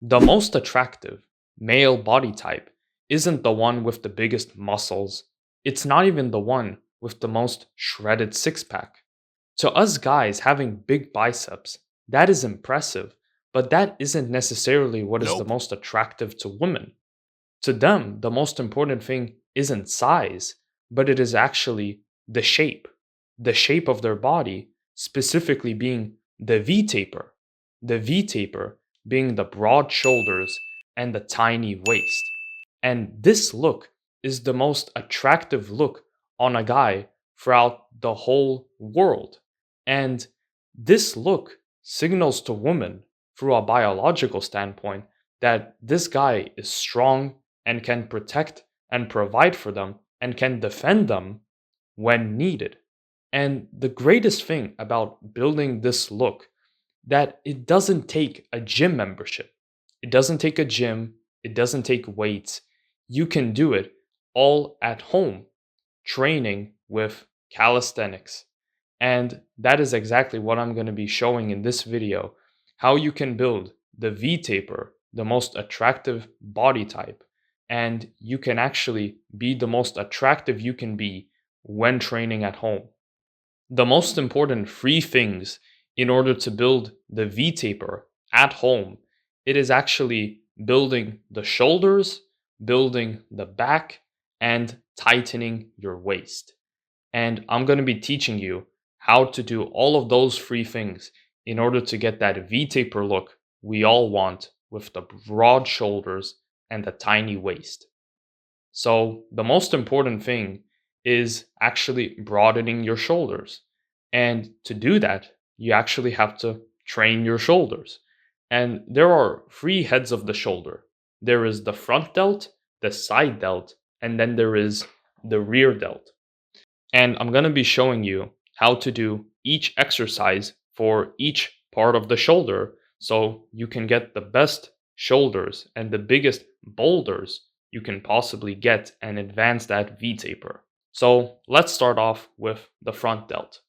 The most attractive male body type isn't the one with the biggest muscles. It's not even the one with the most shredded six pack. To us guys, having big biceps, that is impressive, but that isn't necessarily what is the Nope. most attractive to women. To them, the most important thing isn't size, but it is actually the shape of their body, specifically being the V taper. The V taper being the broad shoulders and the tiny waist. And this look is the most attractive look on a guy throughout the whole world. And this look signals to women through a biological standpoint that this guy is strong and can protect and provide for them and can defend them when needed. And the greatest thing about building this look that it doesn't take a gym membership. It doesn't take a gym, it doesn't take weights. You can do it all at home, training with calisthenics. And that is exactly what I'm going to be showing in this video, how you can build the V-taper, the most attractive body type, and you can actually be the most attractive you can be when training at home. The most important three things in order to build the V-taper at home, it is actually building the shoulders, building the back, and tightening your waist. And I'm going to be teaching you how to do all of those three things in order to get that V-taper look we all want with the broad shoulders and the tiny waist. So, the most important thing is actually broadening your shoulders. And to do that, you actually have to train your shoulders. And there are three heads of the shoulder there is the front delt, the side delt, and then there is the rear delt. And I'm going to be showing you how to do each exercise for each part of the shoulder so you can get the best shoulders and the biggest boulders you can possibly get and advance that V taper. So let's start off with the front delt.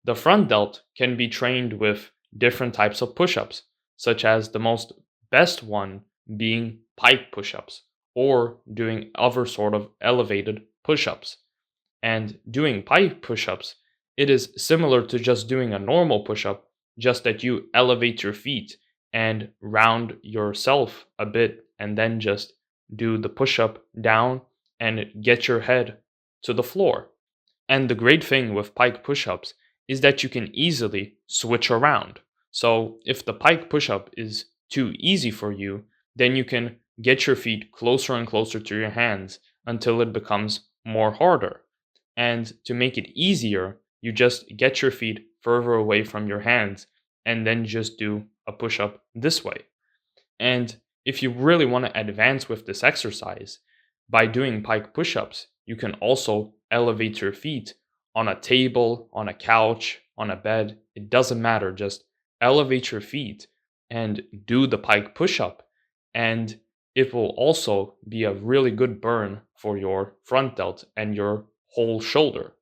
The front delt can be trained with different types of push ups, such as the most best one being pike push ups or doing other sort of elevated push ups. And doing pike push ups, it is similar to just doing a normal push up, just that you elevate your feet and round yourself a bit and then just do the push up down and get your head to the floor. And the great thing with pike push ups is that you can easily switch around. So if the pike push up is too easy for you, then you can get your feet closer and closer to your hands until it becomes more harder. And to make it easier, you just get your feet further away from your hands and then just do a push up this way. And if you really want to advance with this exercise, by doing pike push ups, you can also elevate your feet on a table, on a couch, on a bed. It doesn't matter. Just elevate your feet and do the pike push up. And it will also be a really good burn for your front delt and your whole shoulder.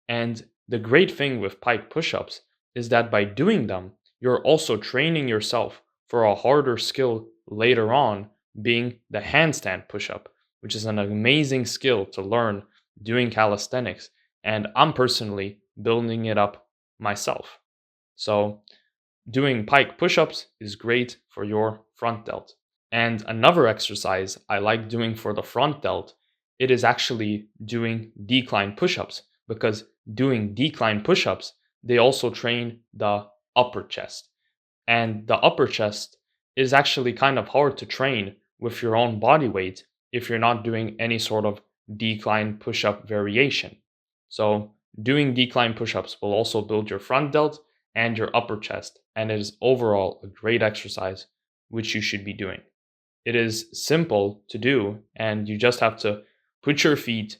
And the great thing with pike push ups is that by doing them, you're also training yourself for a harder skill later on, being the handstand push up, which is an amazing skill to learn doing calisthenics. And I'm personally building it up myself. So, doing pike push ups is great for your front delt. And another exercise I like doing for the front delt, it is actually doing decline push-ups because doing decline push-ups, they also train the upper chest. And the upper chest is actually kind of hard to train with your own body weight if you're not doing any sort of decline push-up variation. So, doing decline push-ups will also build your front delt and your upper chest, and it is overall a great exercise which you should be doing. It is simple to do, and you just have to put your feet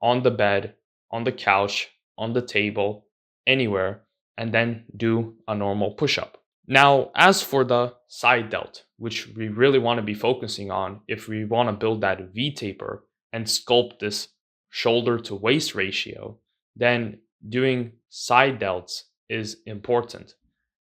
on the bed, on the couch, on the table, anywhere, and then do a normal push up. Now, as for the side delt, which we really want to be focusing on if we want to build that V taper and sculpt this shoulder to waist ratio, then doing side delts is important.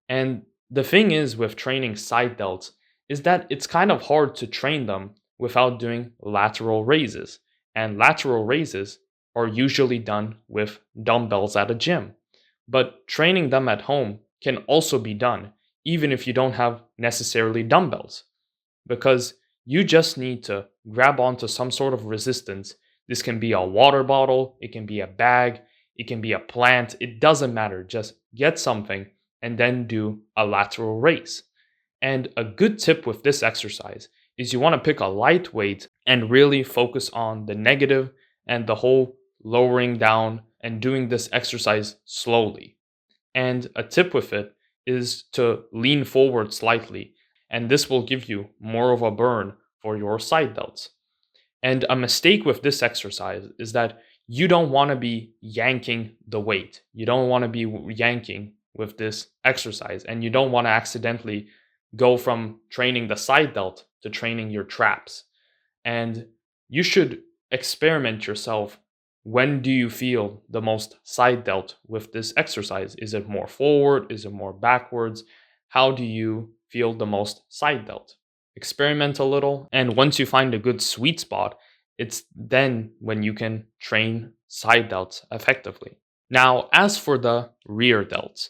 And the thing is with training side delts is that it's kind of hard to train them without doing lateral raises. And lateral raises are usually done with dumbbells at a gym. But training them at home can also be done even if you don't have necessarily dumbbells, because you just need to grab onto some sort of resistance. This can be a water bottle, it can be a bag, it can be a plant, it doesn't matter. Just get something and then do a lateral raise. And a good tip with this exercise is you want to pick a light weight and really focus on the negative and the whole lowering down and doing this exercise slowly. And a tip with it is to lean forward slightly, and this will give you more of a burn for your side delts. And a mistake with this exercise is that you don't want to be yanking the weight. You don't want to be yanking with this exercise, and you don't want to accidentally go from training the side delt to training your traps. And you should experiment yourself. When do you feel the most side delt with this exercise? Is it more forward? Is it more backwards? How do you feel the most side delt? Experiment a little, and once you find a good sweet spot, it's then when you can train side delts effectively. Now, as for the rear delts,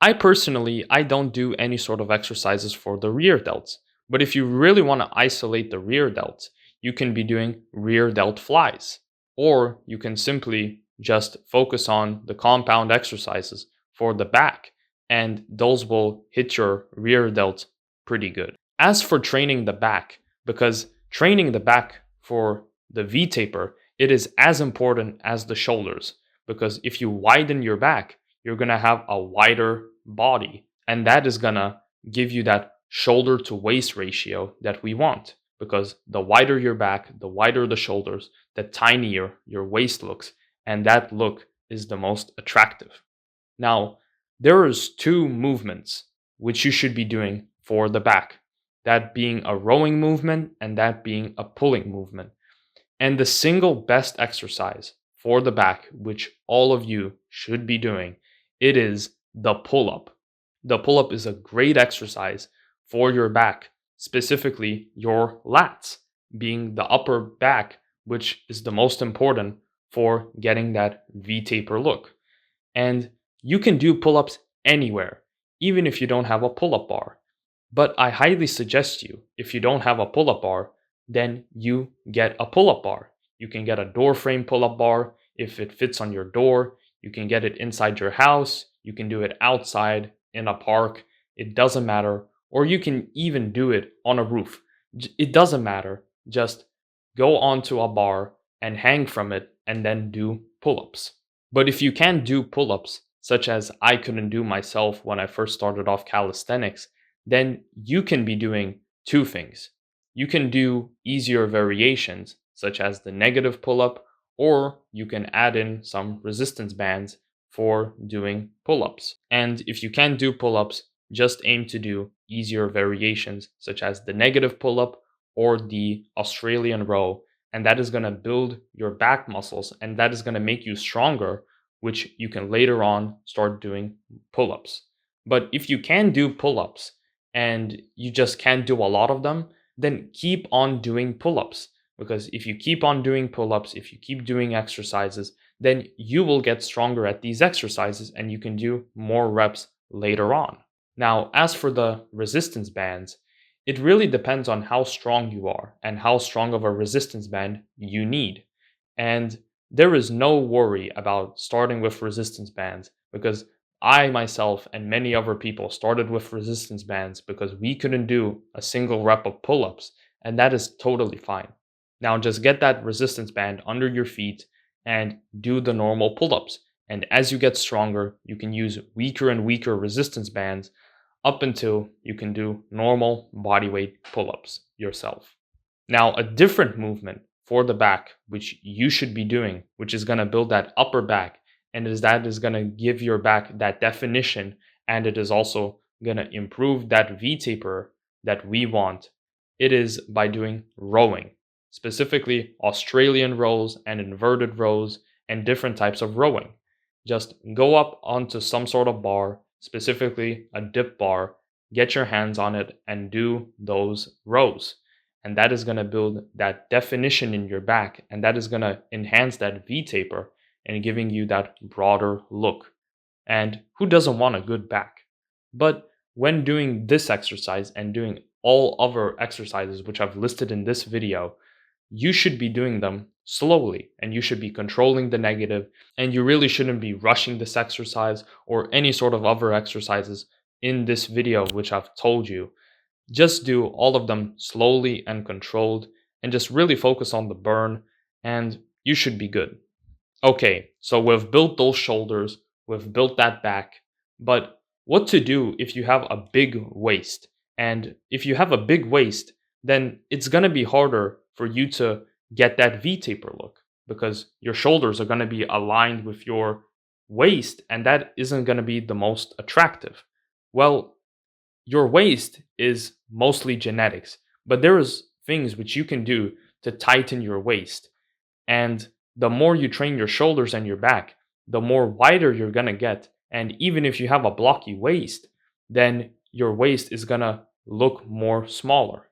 I don't do any sort of exercises for the rear delts. But if you really want to isolate the rear delts, you can be doing rear delt flies. Or you can simply just focus on the compound exercises for the back, and those will hit your rear delt pretty good. As for training the back, because training the back for the V taper, it is as important as the shoulders. Because if you widen your back, you're going to have a wider body, and that is going to give you that shoulder to waist ratio that we want, because the wider your back, the wider the shoulders, the tinier your waist looks, and that look is the most attractive. Now, there is two movements which you should be doing for the back, that being a rowing movement and that being a pulling movement. And the single best exercise for the back, which all of you should be doing, it is the pull-up. The pull-up is a great exercise for your back, specifically your lats, being the upper back, which is the most important for getting that V-taper look. And you can do pull-ups anywhere, even if you don't have a pull-up bar. But I highly suggest you, if you don't have a pull-up bar, then you get a pull-up bar. You can get a door frame pull-up bar if it fits on your door. You can get it inside your house. You can do it outside in a park. It doesn't matter. Or you can even do it on a roof. It doesn't matter. Just go onto a bar and hang from it and then do pull-ups. But if you can't do pull-ups, such as I couldn't do myself when I first started off calisthenics, then you can be doing two things. You can do easier variations, such as the negative pull-up, or you can add in some resistance bands for doing pull-ups. And if you can't do pull-ups, just aim to do easier variations, such as the negative pull-up or the Australian row, and that is going to build your back muscles, and that is going to make you stronger, which you can later on start doing pull-ups. But if you can do pull-ups and you just can't do a lot of them, then keep on doing pull-ups. Because if you keep on doing pull-ups, if you keep doing exercises, then you will get stronger at these exercises and you can do more reps later on. Now, as for the resistance bands, it really depends on how strong you are and how strong of a resistance band you need. And there is no worry about starting with resistance bands, because I myself and many other people started with resistance bands because we couldn't do a single rep of pull-ups, and that is totally fine. Now just get that resistance band under your feet and do the normal pull-ups. And as you get stronger, you can use weaker and weaker resistance bands up until you can do normal bodyweight pull-ups yourself. Now, a different movement for the back, which you should be doing, which is going to build that upper back, and that is going to give your back that definition, and it is also going to improve that V-taper that we want. It is by doing rowing, specifically Australian rows and inverted rows and different types of rowing. Just go up onto some sort of bar, specifically a dip bar, get your hands on it and do those rows. And that is going to build that definition in your back, and that is going to enhance that V taper and giving you that broader look. And who doesn't want a good back? But when doing this exercise and doing all other exercises which I've listed in this video, you should be doing them slowly and you should be controlling the negative, and you really shouldn't be rushing this exercise or any sort of other exercises in this video which I've told you. Just do all of them slowly and controlled and just really focus on the burn, and you should be good. Okay, so we've built those shoulders, we've built that back, but what to do if you have a big waist? And if you have a big waist, then it's going to be harder for you to get that V taper look because your shoulders are going to be aligned with your waist, and that isn't going to be the most attractive. Well, your waist is mostly genetics, but there is things which you can do to tighten your waist. And the more you train your shoulders and your back, the more wider you're going to get. And even if you have a blocky waist, then your waist is going to look more smaller.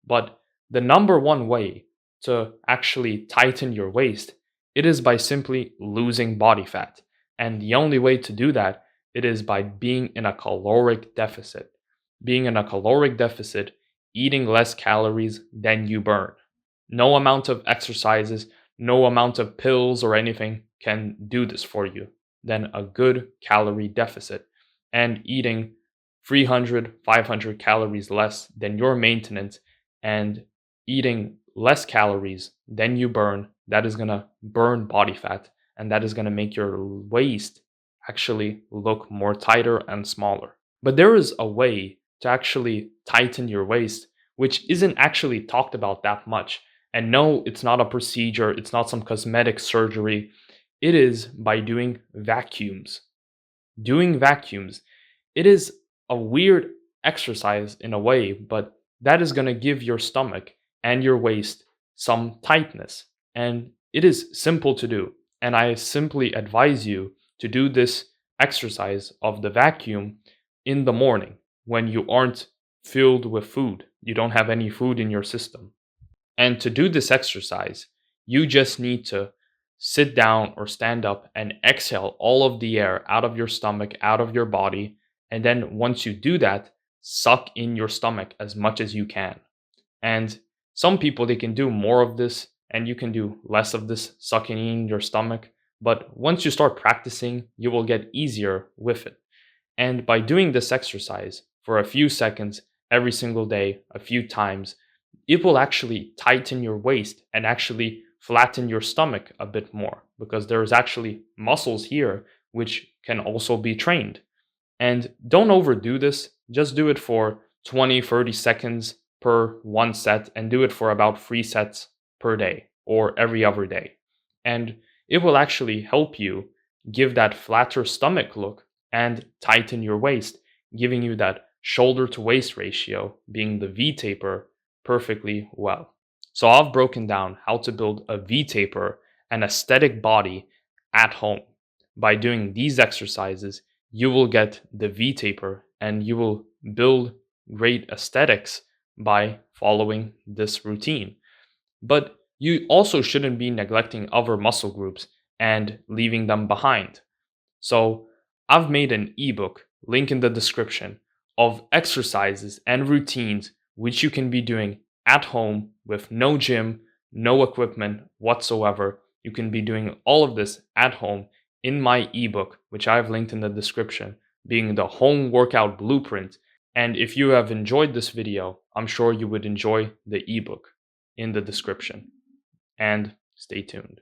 But the number one way to actually tighten your waist, it is by simply losing body fat. And the only way to do that, it is by being in a caloric deficit. Being in a caloric deficit, eating less calories than you burn. No amount of exercises, no amount of pills or anything can do this for you than a good calorie deficit and eating 300, 500 calories less than your maintenance and eating less calories than you burn. That is going to burn body fat, and that is going to make your waist actually look more tighter and smaller. But there is a way to actually tighten your waist, which isn't actually talked about that much. And no, it's not a procedure, it's not some cosmetic surgery. It is by doing vacuums. Doing vacuums. It is a weird exercise in a way, but that is going to give your stomach and your waist some tightness. And it is simple to do. And I simply advise you to do this exercise of the vacuum in the morning when you aren't filled with food. You don't have any food in your system. And to do this exercise, you just need to sit down or stand up and exhale all of the air out of your stomach, out of your body. And then once you do that, suck in your stomach as much as you can. And some people, they can do more of this and you can do less of this sucking in your stomach. But once you start practicing, you will get easier with it. And by doing this exercise for a few seconds every single day, a few times, it will actually tighten your waist and actually flatten your stomach a bit more because there's actually muscles here which can also be trained. And don't overdo this. Just do it for 20, 30 seconds per one set and do it for about 3 sets per day or every other day. And it will actually help you give that flatter stomach look and tighten your waist, giving you that shoulder to waist ratio, being the V taper, perfectly well. So I've broken down how to build a V taper, an aesthetic body at home. By doing these exercises, you will get the V taper and you will build great aesthetics by following this routine. But you also shouldn't be neglecting other muscle groups and leaving them behind. So I've made an ebook, link in the description, of exercises and routines which you can be doing at home with no gym, no equipment whatsoever. You can be doing all of this at home in my ebook, which I've linked in the description, being the Home Workout Blueprint. And if you have enjoyed this video, I'm sure you would enjoy the ebook in the description. And stay tuned.